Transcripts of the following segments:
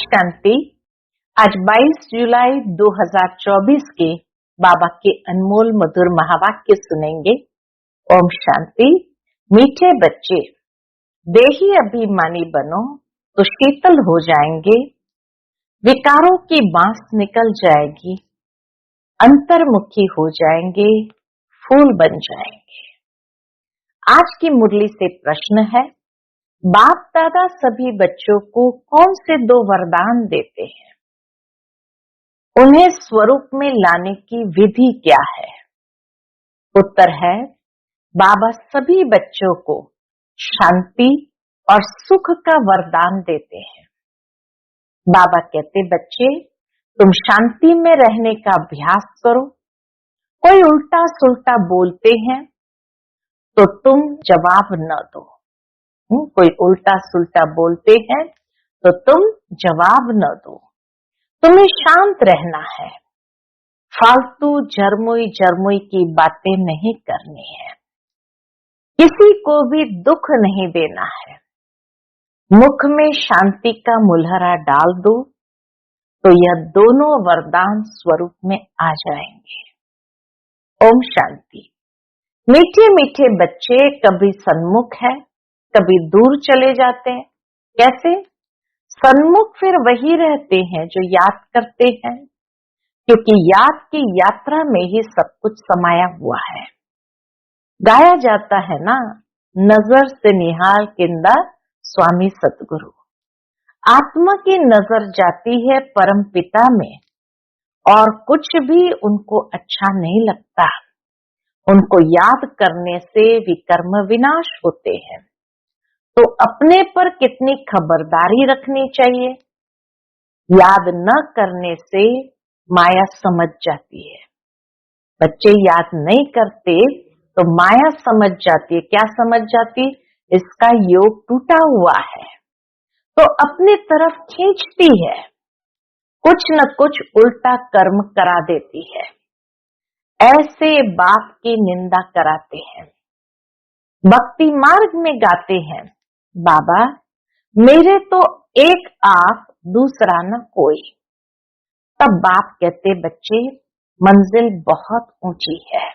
शांति। आज 22 जुलाई 2024 के बाबा के अनमोल मधुर महावाक्य सुनेंगे। ओम शांति। मीठे बच्चे, देही अभिमानी बनो तो शीतल हो जाएंगे, विकारों की बांस निकल जाएगी, अंतर्मुखी हो जाएंगे, फूल बन जाएंगे। आज की मुरली से प्रश्न है, बाप दादा सभी बच्चों को कौन से 2 वरदान देते हैं? उन्हें स्वरूप में लाने की विधि क्या है? उत्तर है, बाबा सभी बच्चों को शांति और सुख का वरदान देते हैं। बाबा कहते, बच्चे तुम शांति में रहने का अभ्यास करो। कोई उल्टा सुल्टा बोलते हैं तो तुम जवाब न दो। कोई उल्टा सुल्टा बोलते हैं तो तुम जवाब न दो। तुम्हें शांत रहना है, फालतू जरमुई की बातें नहीं करनी है, किसी को भी दुख नहीं देना है। मुख में शांति का मुलहरा डाल दो तो यह दोनों वरदान स्वरूप में आ जाएंगे। ओम शांति। मीठे मीठे बच्चे कभी सन्मुख है, कभी दूर चले जाते हैं। कैसे? सन्मुख फिर वही रहते हैं जो याद करते हैं, क्योंकि याद की यात्रा में ही सब कुछ समाया हुआ है। गाया जाता है ना, नजर से निहाल किंदा स्वामी सतगुरु। आत्मा की नजर जाती है परम पिता में और कुछ भी उनको अच्छा नहीं लगता। उनको याद करने से विकर्म विनाश होते हैं। तो अपने पर कितनी खबरदारी रखनी चाहिए। याद न करने से माया समझ जाती है। बच्चे याद नहीं करते तो माया समझ जाती है। क्या समझ जाती? इसका योग टूटा हुआ है, तो अपनी तरफ खींचती है, कुछ न कुछ उल्टा कर्म करा देती है। ऐसे बाप की निंदा कराते हैं। भक्ति मार्ग में गाते हैं, बाबा मेरे तो एक आप दूसरा न कोई। तब बाप कहते, बच्चे मंजिल बहुत ऊंची है,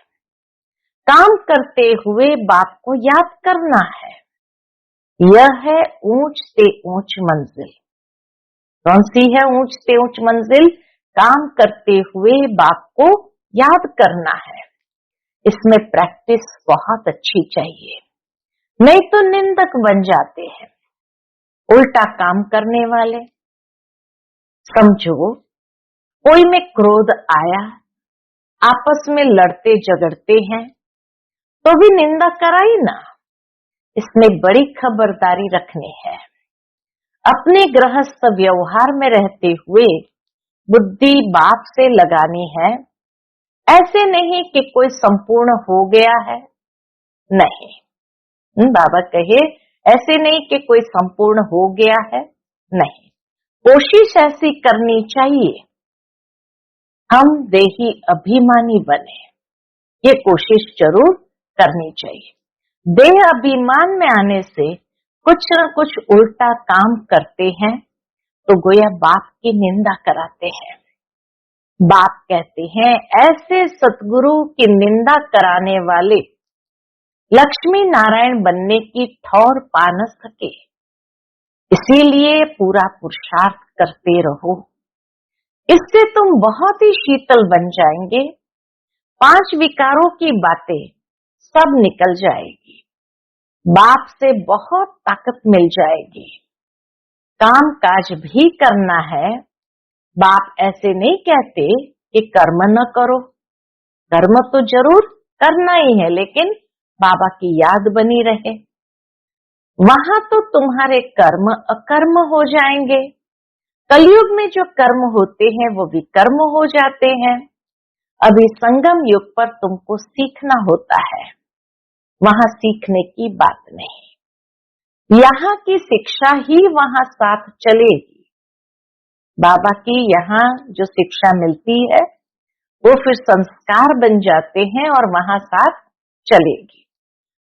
काम करते हुए बाप को याद करना है। यह है ऊंच से ऊंच मंजिल। कौन सी है ऊंच से ऊंच मंजिल? काम करते हुए बाप को याद करना है। इसमें प्रैक्टिस बहुत अच्छी चाहिए, नहीं तो निंदक बन जाते हैं, उल्टा काम करने वाले। समझो कोई में क्रोध आया, आपस में लड़ते झगड़ते हैं तो भी निंदा कराई ना। इसमें बड़ी खबरदारी रखनी है। अपने गृहस्थ व्यवहार में रहते हुए बुद्धि बाप से लगानी है। ऐसे नहीं कि कोई संपूर्ण हो गया है, नहीं। बाबा कहे ऐसे नहीं कि कोई संपूर्ण हो गया है, नहीं। कोशिश ऐसी करनी चाहिए हम देही अभिमानी बने, ये कोशिश जरूर करनी चाहिए। देह अभिमान में आने से कुछ न कुछ उल्टा काम करते हैं तो गोया बाप की निंदा कराते हैं। बाप कहते हैं, ऐसे सतगुरु की निंदा कराने वाले लक्ष्मी नारायण बनने की ठौर पा न सके। इसीलिए पूरा पुरुषार्थ करते रहो, इससे तुम बहुत ही शीतल बन जाएंगे। 5 विकारों की बातें सब निकल जाएगी। बाप से बहुत ताकत मिल जाएगी। काम काज भी करना है। बाप ऐसे नहीं कहते कि कर्म न करो, कर्म तो जरूर करना ही है, लेकिन बाबा की याद बनी रहे। वहां तो तुम्हारे कर्म अकर्म हो जाएंगे। कलयुग में जो कर्म होते हैं वो विकर्म हो जाते हैं। अभी संगम युग पर तुमको सीखना होता है, वहां सीखने की बात नहीं। यहाँ की शिक्षा ही वहां साथ चलेगी। बाबा की यहाँ जो शिक्षा मिलती है वो फिर संस्कार बन जाते हैं और वहां साथ चलेगी।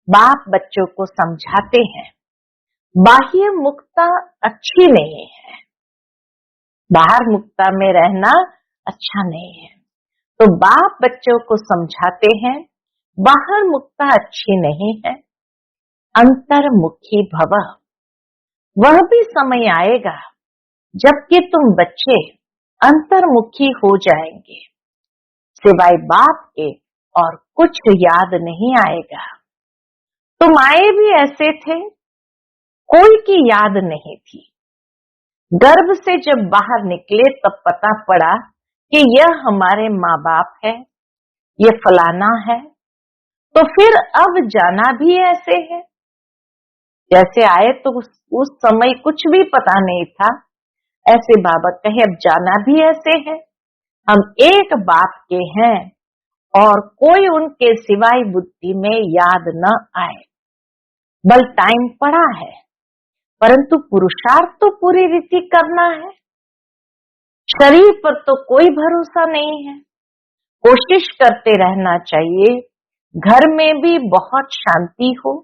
बाप बच्चों को समझाते हैं, बाह्य मुक्ता अच्छी नहीं है, बाहर मुक्ता में रहना अच्छा नहीं है। तो बाप बच्चों को समझाते हैं, बाहर मुक्ता अच्छी नहीं है, अंतर्मुखी भव। वह भी समय आएगा जबकि तुम बच्चे अंतर्मुखी हो जाएंगे, सिवाय बाप के और कुछ याद नहीं आएगा। तुम आए भी ऐसे थे, कोई की याद नहीं थी। गर्भ से जब बाहर निकले तब पता पड़ा कि यह हमारे माँ बाप है, ये फलाना है। तो फिर अब जाना भी ऐसे है। जैसे आए तो उस समय कुछ भी पता नहीं था, ऐसे बाबा कहे अब जाना भी ऐसे है। हम एक बाप के हैं और कोई उनके सिवाय बुद्धि में याद न आए। बल टाइम पड़ा है, परंतु पुरुषार्थ तो पूरी रीति करना है। शरीर पर तो कोई भरोसा नहीं है, कोशिश करते रहना चाहिए घर में भी बहुत शांति हो,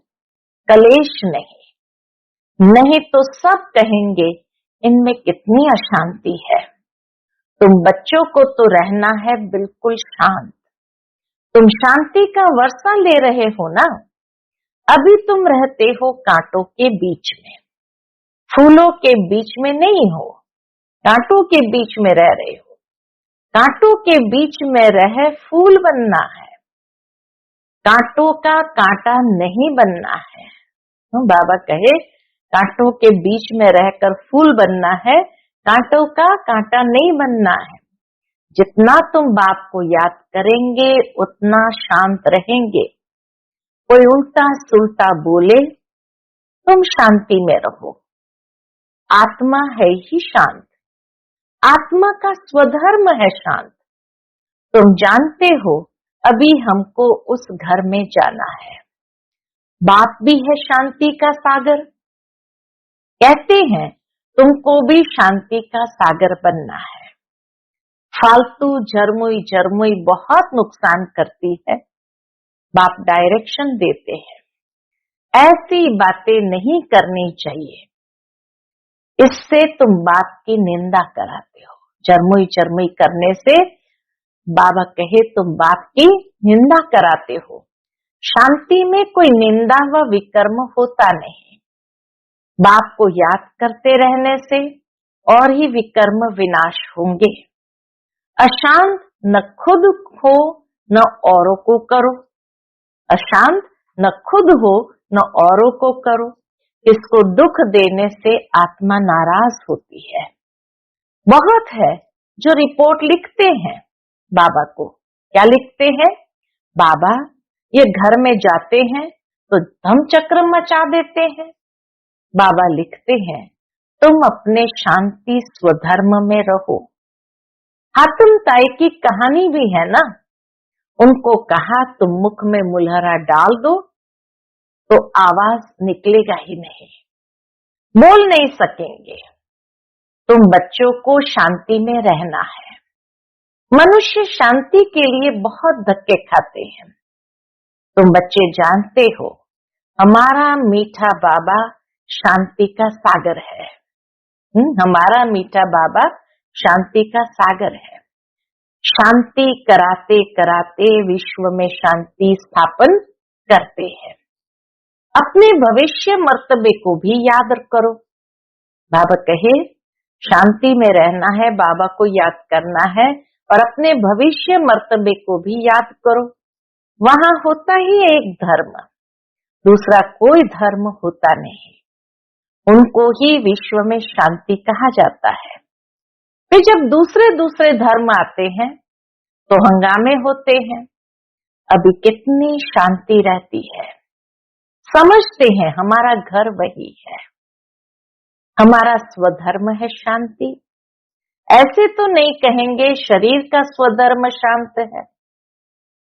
कलेश नहीं। नहीं तो सब कहेंगे इनमें कितनी अशांति है। तुम बच्चों को तो रहना है बिल्कुल शांत। तुम शांति का वर्षा ले रहे हो ना। अभी तुम रहते हो कांटों के बीच में, फूलों के बीच में नहीं हो, कांटों के बीच में रह रहे हो। कांटों के बीच में रह फूल बनना है, कांटों का कांटा नहीं बनना है। बाबा कहे कांटों के बीच में रहकर फूल बनना है, कांटों का कांटा नहीं बनना है। जितना तुम बाप को याद करेंगे उतना शांत रहेंगे। कोई उल्टा सुल्टा बोले, तुम शांति में रहो। आत्मा है ही शांत, आत्मा का स्वधर्म है शांत। तुम जानते हो अभी हमको उस घर में जाना है। बाप भी है शांति का सागर। कहते हैं तुमको भी शांति का सागर बनना है। फालतू झरमुई झरमुई बहुत नुकसान करती है। बाप डायरेक्शन देते हैं, ऐसी बातें नहीं करनी चाहिए। इससे तुम बाप की निंदा कराते हो। झरमुई झरमुई करने से बाबा कहे तुम बाप की निंदा कराते हो। शांति में कोई निंदा व विकर्म होता नहीं। बाप को याद करते रहने से और ही विकर्म विनाश होंगे। अशांत न खुद हो न औरों को करो। अशांत न खुद हो न औरों को करो। इसको दुख देने से आत्मा नाराज होती है। बहुत है जो रिपोर्ट लिखते हैं बाबा को। क्या लिखते हैं? बाबा ये घर में जाते हैं तो धम चक्र मचा देते हैं। बाबा लिखते हैं तुम अपने शांति स्वधर्म में रहो। हातिम ताई की कहानी भी है ना। उनको कहा तुम मुख में मुलहरा डाल दो तो आवाज निकलेगा ही नहीं, बोल नहीं सकेंगे। तुम बच्चों को शांति में रहना है। मनुष्य शांति के लिए बहुत धक्के खाते हैं। तुम बच्चे जानते हो हमारा मीठा बाबा शांति का सागर है। हमारा मीठा बाबा शांति का सागर है। शांति कराते कराते विश्व में शांति स्थापन करते हैं। अपने भविष्य मर्तबे को भी याद करो। बाबा कहे शांति में रहना है, बाबा को याद करना है और अपने भविष्य मर्तबे को भी याद करो। वहां होता ही एक धर्म, दूसरा कोई धर्म होता नहीं। उनको ही विश्व में शांति कहा जाता है। फिर जब दूसरे दूसरे धर्म आते हैं तो हंगामे होते हैं। अभी कितनी शांति रहती है। समझते हैं हमारा घर वही है, हमारा स्वधर्म है शांति। ऐसे तो नहीं कहेंगे शरीर का स्वधर्म शांत है।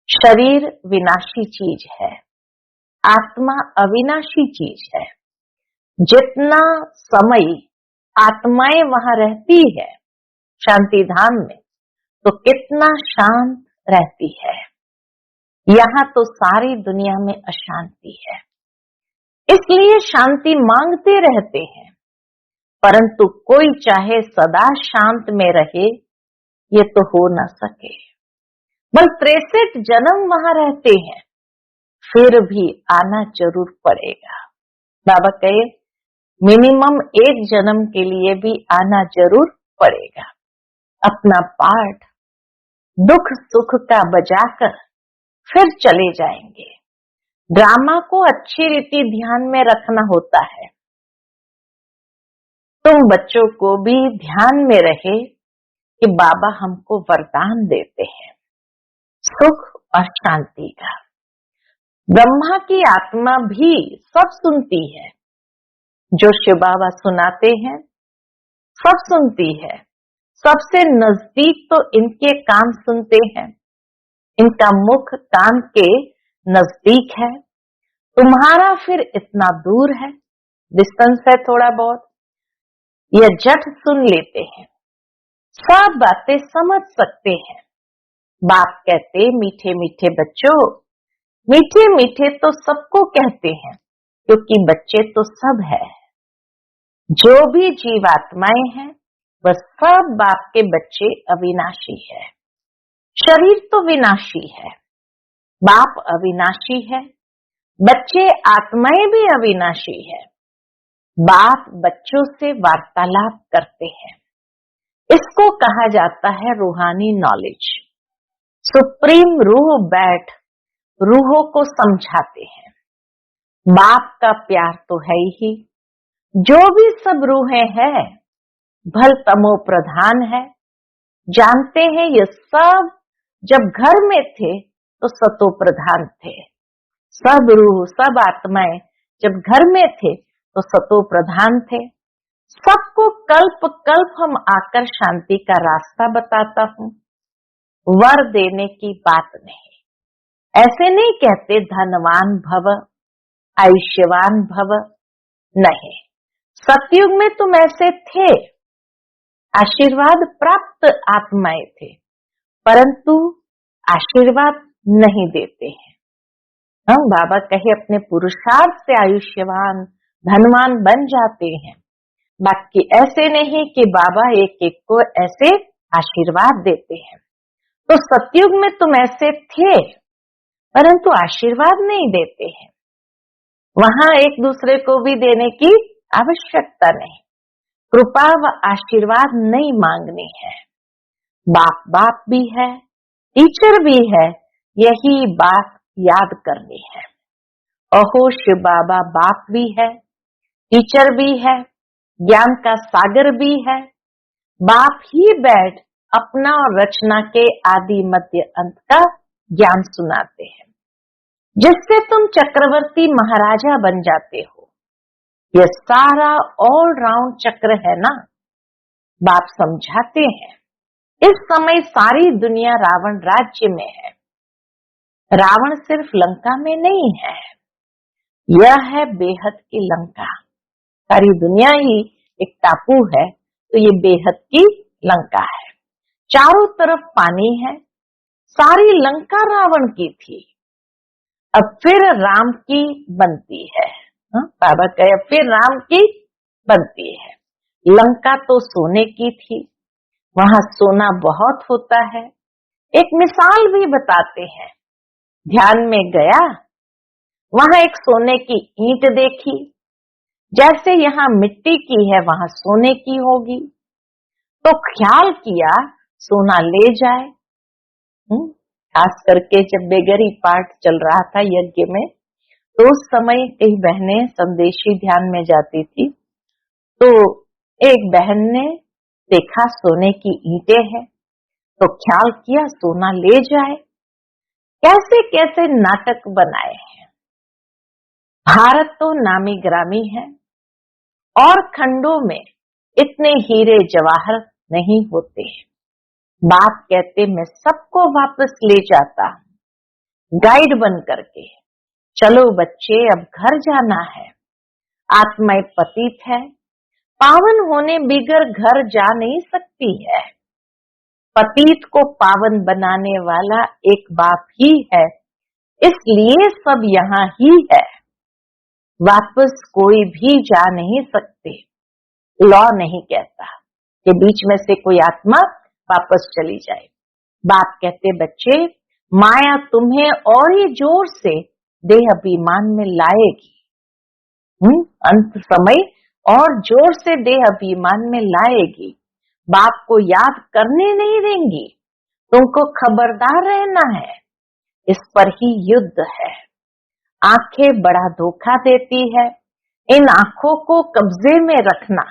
शरीर विनाशी चीज है, आत्मा अविनाशी चीज है। जितना समय आत्माएं वहां रहती है शांति धाम में तो कितना शांत रहती है। यहाँ तो सारी दुनिया में अशांति है, इसलिए शांति मांगते रहते हैं। परंतु कोई चाहे सदा शांत में रहे, ये तो हो न सके। बल 63 जन्म वहां रहते हैं, फिर भी आना जरूर पड़ेगा। बाबा कहे मिनिमम 1 जन्म के लिए भी आना जरूर पड़ेगा। अपना पाठ दुख सुख का बजाकर फिर चले जाएंगे। ड्रामा को अच्छी रीति ध्यान में रखना होता है। तुम बच्चों को भी ध्यान में रहे कि बाबा हमको वरदान देते हैं सुख और शांति का। ब्रह्मा की आत्मा भी सब सुनती है, जो शिव बाबा सुनाते हैं सब सुनती है। सबसे नजदीक तो इनके कान सुनते हैं, इनका मुख कान के नजदीक है। तुम्हारा फिर इतना दूर है, डिस्टेंस है थोड़ा बहुत, यह झट सुन लेते हैं, सब बातें समझ सकते हैं। बाप कहते मीठे मीठे बच्चों, मीठे मीठे तो सबको कहते हैं, क्योंकि बच्चे तो सब है। जो भी जीवात्माएं हैं वह सब बाप के बच्चे अविनाशी है। शरीर तो विनाशी है, बाप अविनाशी है, बच्चे आत्माएं भी अविनाशी है। बाप बच्चों से वार्तालाप करते हैं, इसको कहा जाता है रूहानी नॉलेज। सुप्रीम रूह बैठ रूहों को समझाते हैं। बाप का प्यार तो है ही, जो भी सब रूहें हैं भल तमो प्रधान है। जानते हैं ये सब जब घर में थे तो सतो प्रधान थे। सब रूह सब आत्माएं जब घर में थे तो सतो प्रधान थे। सबको कल्प कल्प हम आकर शांति का रास्ता बताता हूँ। वर देने की बात नहीं, ऐसे नहीं कहते धनवान भव आयुष्यवान भव, नहीं। सतयुग में तुम ऐसे थे, आशीर्वाद प्राप्त आत्माएं थे, परंतु आशीर्वाद नहीं देते हैं। हम बाबा कहे अपने पुरुषार्थ से आयुष्यवान धनवान बन जाते हैं, बाकी ऐसे नहीं कि बाबा एक एक को ऐसे आशीर्वाद देते हैं। तो सतयुग में तुम ऐसे थे, परंतु आशीर्वाद नहीं देते हैं। वहां एक दूसरे को भी देने की आवश्यकता नहीं, कृपा व आशीर्वाद नहीं मांगनी है। बाप बाप भी है, टीचर भी है, यही बात याद करनी है। अहो शिव बाबा बाप भी है, टीचर भी है, ज्ञान का सागर भी है। बाप ही बैठ अपना और रचना के आदि मध्य अंत का ज्ञान सुनाते हैं, जिससे तुम चक्रवर्ती महाराजा बन जाते हो। यह सारा ऑल राउंड चक्र है ना, बाप समझाते हैं। इस समय सारी दुनिया रावण राज्य में है। रावण सिर्फ लंका में नहीं है, यह है बेहद की लंका। सारी दुनिया ही एक टापू है, तो ये बेहद की लंका है। चारों तरफ पानी है, सारी लंका रावण की थी, अब फिर राम की बनती है। बाबा कहे अब फिर राम की बनती है। लंका तो सोने की थी, वहां सोना बहुत होता है। एक मिसाल भी बताते हैं। ध्यान में गया, वहां एक सोने की ईंट देखी, जैसे यहाँ मिट्टी की है वहां सोने की होगी, तो ख्याल किया सोना ले जाए। खास करके जब बेगरी पाठ चल रहा था यज्ञ में, तो उस समय कई बहनें संदेशी ध्यान में जाती थी, तो एक बहन ने देखा सोने की ईंटें हैं, तो ख्याल किया सोना ले जाए। कैसे कैसे नाटक बनाए हैं। भारत तो नामी ग्रामी है, और खंडों में इतने हीरे जवाहर नहीं होते। बाप कहते मैं सबको वापस ले जाता हूं गाइड बन करके। चलो बच्चे अब घर जाना है। आत्माएं पतित है, पावन होने बिगर घर जा नहीं सकती है। पतित को पावन बनाने वाला एक बाप ही है, इसलिए सब यहाँ ही है, वापस कोई भी जा नहीं सकते। लॉ नहीं कहता कि बीच में से कोई आत्मा वापस चली जाए। बाप कहते बच्चे, माया तुम्हें और ही जोर से देह अभिमान में लाएगी। अंत समय और जोर से देह अभिमान में लाएगी। बाप को याद करने नहीं देंगी। तुमको खबरदार रहना है, इस पर ही युद्ध है। आंखें बड़ा धोखा देती है, इन आंखों को कब्जे में रखना।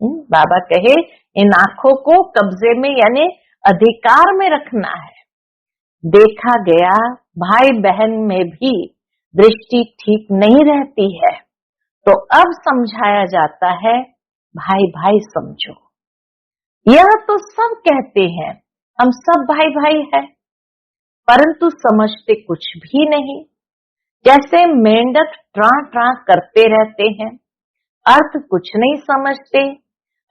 बाबा कहे इन आंखों को कब्जे में यानी अधिकार में रखना है। देखा गया भाई बहन में भी दृष्टि ठीक नहीं रहती है, तो अब समझाया जाता है भाई भाई समझो। यह तो सब कहते हैं हम सब भाई भाई है, परंतु समझते कुछ भी नहीं। जैसे मेंढक ट्रा ट्रा करते रहते हैं, अर्थ कुछ नहीं समझते।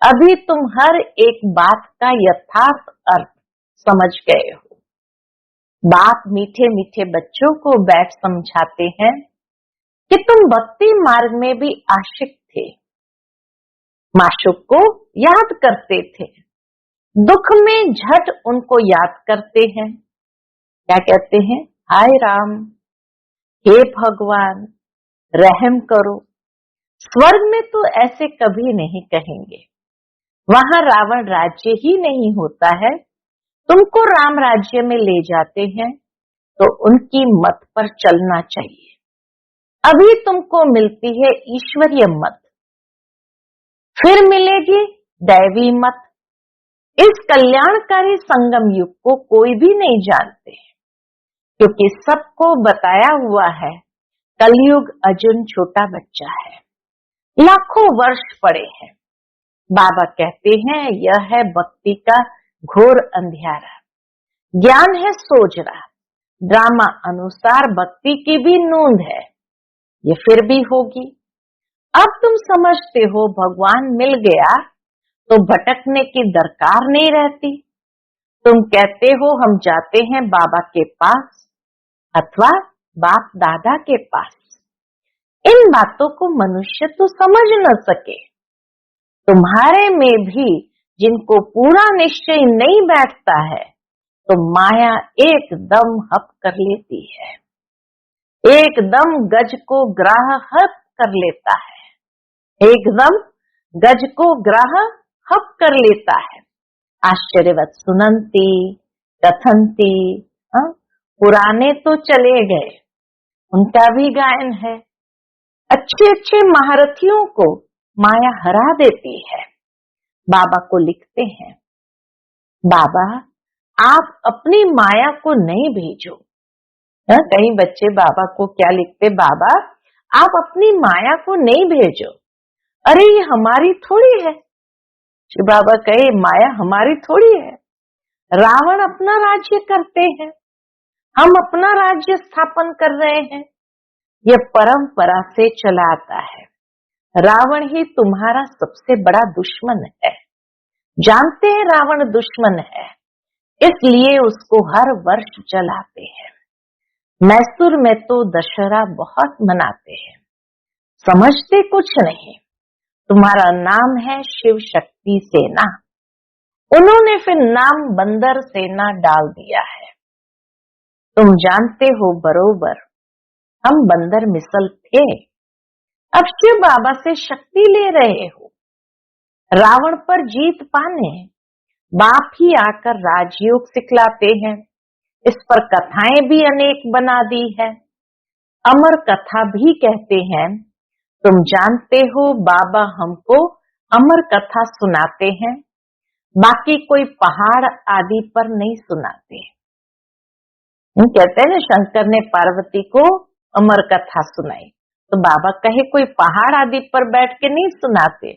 अभी तुम हर एक बात का यथार्थ अर्थ समझ गए हो। बाप मीठे मीठे बच्चों को बैठ समझाते हैं कि तुम भक्ति मार्ग में भी आशिक थे, माशूक को याद करते थे, दुख में झट उनको याद करते हैं। क्या कहते हैं? हाय राम, हे भगवान रहम करो। स्वर्ग में तो ऐसे कभी नहीं कहेंगे, वहां रावण राज्य ही नहीं होता है। तुमको राम राज्य में ले जाते हैं तो उनकी मत पर चलना चाहिए। अभी तुमको मिलती है ईश्वरीय मत, फिर मिलेगी दैवी मत। इस कल्याणकारी संगम युग को कोई भी नहीं जानते, क्योंकि सबको बताया हुआ है कलयुग अर्जुन छोटा बच्चा है, लाखों वर्ष पड़े हैं। बाबा कहते हैं यह है भक्ति का घोर अंधियारा, ज्ञान है सोजरा, ड्रामा अनुसार भक्ति की भी नूंद है, ये फिर भी होगी। अब तुम समझते हो भगवान मिल गया तो भटकने की दरकार नहीं रहती। तुम कहते हो हम जाते हैं बाबा के पास अथवा बाप दादा के पास। इन बातों को मनुष्य तो समझ न सके। तुम्हारे में भी जिनको पूरा निश्चय नहीं बैठता है, तो माया एकदम हप कर लेती है, एकदम गज को ग्राह हप कर लेता है, एकदम गज को ग्राह हप कर लेता है। आश्चर्यवत सुनंती कथंती, पुराने तो चले गए, उनका भी गायन है। अच्छे अच्छे महारथियों को माया हरा देती है। बाबा को लिखते हैं, बाबा आप अपनी माया को नहीं भेजो। कई बच्चे बाबा को क्या लिखते, बाबा आप अपनी माया को नहीं भेजो। अरे ये हमारी थोड़ी है। श्री बाबा कहे माया हमारी थोड़ी है। रावण अपना राज्य करते हैं, हम अपना राज्य स्थापन कर रहे हैं। यह परंपरा से चला आता है। रावण ही तुम्हारा सबसे बड़ा दुश्मन है। जानते हैं रावण दुश्मन है, इसलिए उसको हर वर्ष जलाते हैं। मैसूर में तो दशहरा बहुत मनाते हैं, समझते कुछ नहीं। तुम्हारा नाम है शिव शक्ति सेना, उन्होंने फिर नाम बंदर सेना डाल दिया है। तुम जानते हो बरोबर हम बंदर मिसल थे, अब शिव बाबा से शक्ति ले रहे हो। रावण पर जीत पाने बाप ही आकर राजयोग सिखलाते हैं। इस पर कथाएं भी अनेक बना दी है, अमर कथा भी कहते हैं। तुम जानते हो बाबा हमको अमर कथा सुनाते हैं, बाकी कोई पहाड़ आदि पर नहीं सुनाते। कहते हैं ना शंकर ने पार्वती को अमर कथा सुनाई, तो बाबा कहे कोई पहाड़ आदि पर बैठ के नहीं सुनाते।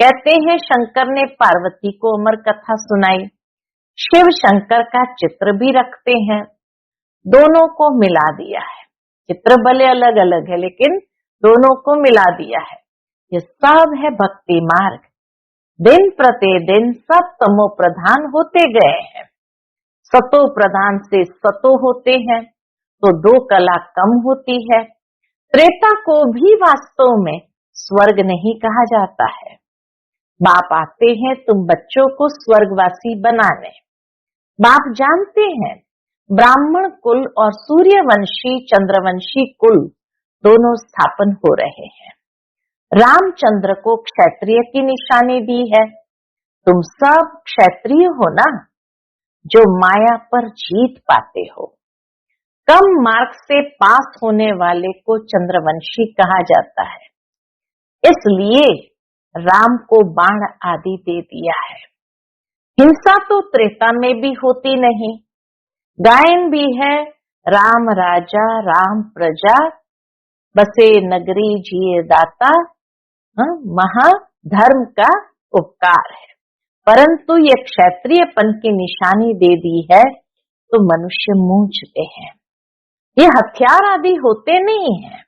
कहते हैं शंकर ने पार्वती को अमर कथा सुनाई। शिव शंकर का चित्र भी रखते हैं, दोनों को मिला दिया है। चित्र भले अलग अलग है लेकिन दोनों को मिला दिया है। ये सब है भक्ति मार्ग। दिन प्रतिदिन सब तमो प्रधान होते गए हैं, सतो प्रधान से सतो होते हैं तो 2 कला कम होती है। त्रेता को भी वास्तव में स्वर्ग नहीं कहा जाता है, बाप आते हैं तुम बच्चों को स्वर्गवासी बनाने। बाप जानते हैं ब्राह्मण कुल और सूर्यवंशी चंद्रवंशी कुल दोनों स्थापन हो रहे हैं। रामचंद्र को क्षत्रिय की निशानी दी है। तुम सब क्षत्रिय हो ना, जो माया पर जीत पाते हो। कम मार्क्स से पास होने वाले को चंद्रवंशी कहा जाता है, इसलिए राम को बाण आदि दे दिया है। हिंसा तो त्रेता में भी होती नहीं। गायन भी है, राम राजा राम प्रजा, बसे नगरी जिए दाता, महाधर्म का उपकार है। परंतु ये क्षत्रियपन की निशानी दे दी है तो मनुष्य मूंझते हैं। ये हथियार आदि होते नहीं हैं,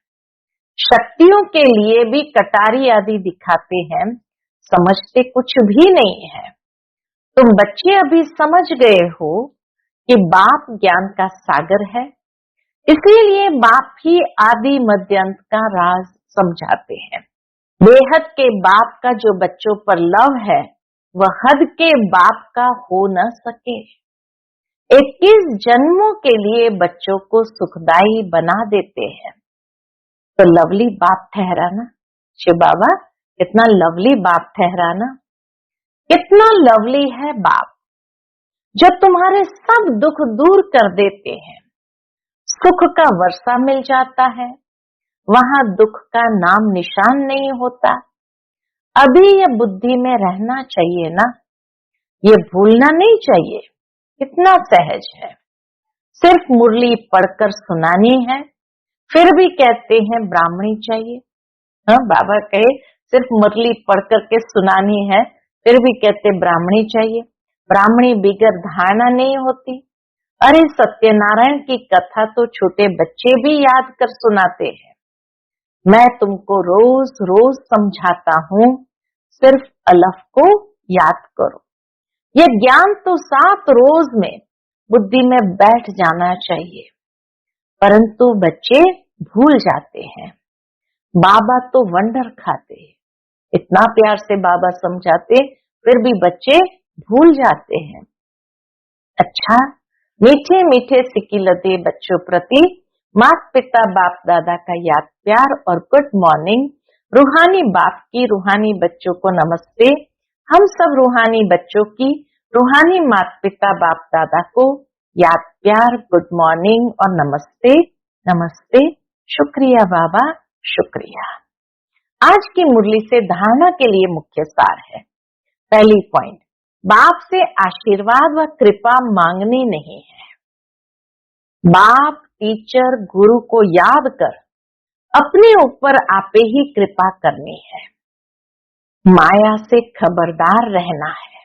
शक्तियों के लिए भी कटारी आदि दिखाते हैं, समझते कुछ भी नहीं है। तुम बच्चे अभी समझ गए हो कि बाप ज्ञान का सागर है, इसीलिए बाप ही आदि मध्य अंत का राज समझाते हैं। बेहद के बाप का जो बच्चों पर लव है वह हद के बाप का हो न सके। 21 जन्मों के लिए बच्चों को सुखदायी बना देते हैं, तो लवली बाप ठहराना। शिव बाबा कितना लवली बाप ठहराना, कितना लवली है बाप, जो तुम्हारे सब दुख दूर कर देते हैं। सुख का वर्षा मिल जाता है, वहां दुख का नाम निशान नहीं होता। अभी यह बुद्धि में रहना चाहिए ना, ये भूलना नहीं चाहिए। कितना सहज है, सिर्फ मुरली पढ़कर सुनानी है, फिर भी कहते हैं ब्राह्मणी चाहिए। हाँ, बाबा कहे सिर्फ मुरली पढ़ करके सुनानी है, फिर भी कहते ब्राह्मणी चाहिए। ब्राह्मणी बिगर धारणा नहीं होती। अरे सत्यनारायण की कथा तो छोटे बच्चे भी याद कर सुनाते हैं। मैं तुमको रोज रोज समझाता हूँ, सिर्फ अलफ को याद करो। ये ज्ञान तो 7 रोज में बुद्धि में बैठ जाना चाहिए, परंतु बच्चे भूल जाते हैं। बाबा तो वंडर खाते हैं, इतना प्यार से बाबा समझाते, फिर भी बच्चे भूल जाते हैं। अच्छा, मीठे मीठे सिकिलते बच्चों प्रति माता पिता बाप दादा का याद प्यार और गुड मॉर्निंग। रूहानी बाप की रूहानी बच्चों को नमस्ते। हम सब रूहानी बच्चों की रूहानी माता पिता बाप दादा को याद प्यार, गुड मॉर्निंग और नमस्ते। नमस्ते, शुक्रिया बाबा, शुक्रिया। आज की मुरली से धारणा के लिए मुख्य सार है। पहली पॉइंट, बाप से आशीर्वाद व कृपा मांगनी नहीं है। बाप, टीचर, गुरु को याद कर अपने ऊपर आपे ही कृपा करनी है। माया से खबरदार रहना है।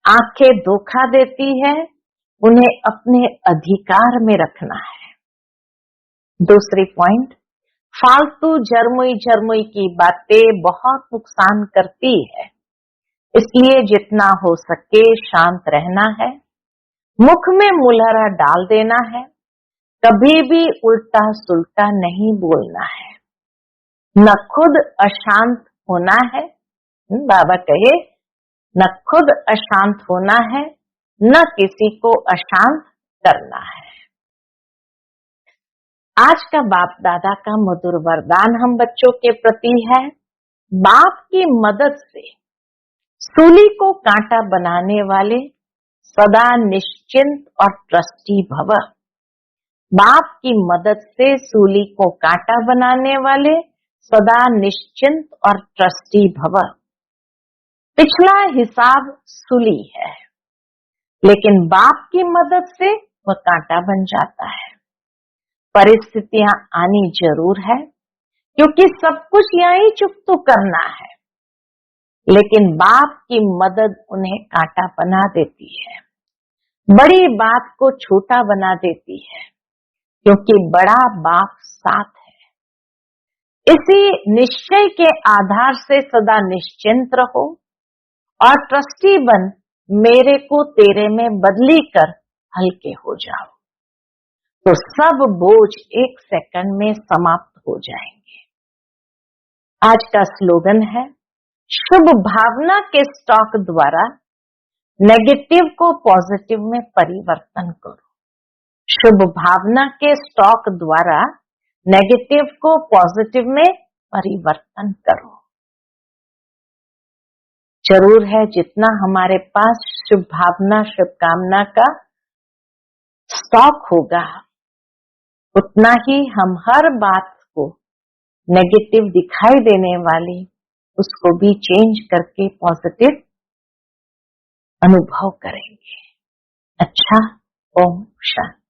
आंखें धोखा देती है, उन्हें अपने अधिकार में रखना है। दूसरी पॉइंट, फालतू जरमुई जरमुई की बातें बहुत नुकसान करती है, इसलिए जितना हो सके शांत रहना है। मुख में मुलहरा डाल देना है, कभी भी उल्टा सुल्टा नहीं बोलना है। न खुद अशांत होना है, बाबा कहे न खुद अशांत होना है, न किसी को अशांत करना है। आज का बाप दादा का मधुर वरदान हम बच्चों के प्रति है, बाप की मदद से सूली को कांटा बनाने वाले सदा निश्चिंत और ट्रस्टी भव। बाप की मदद से सूली को कांटा बनाने वाले सदा निश्चिंत और ट्रस्टी भव। पिछला हिसाब सूली है, लेकिन बाप की मदद से वह कांटा बन जाता है। परिस्थितियां आनी जरूर है, क्योंकि सब कुछ यहीं चुकतो करना है, लेकिन बाप की मदद उन्हें कांटा बना देती है, बड़ी बात को छोटा बना देती है, क्योंकि बड़ा बाप साथ है। इसी निश्चय के आधार से सदा निश्चिंत रहो और ट्रस्टी बन मेरे को तेरे में बदली कर हल्के हो जाओ, तो सब बोझ 1 सेकंड में समाप्त हो जाएंगे। आज का स्लोगन है, शुभ भावना के स्टॉक द्वारा नेगेटिव को पॉजिटिव में परिवर्तन करो। शुभ भावना के स्टॉक द्वारा नेगेटिव को पॉजिटिव में परिवर्तन करो। जरूर है जितना हमारे पास शुभ भावना शुभकामना का स्टॉक होगा, उतना ही हम हर बात को नेगेटिव दिखाई देने वाली उसको भी चेंज करके पॉजिटिव अनुभव करेंगे। अच्छा, ओम शांति।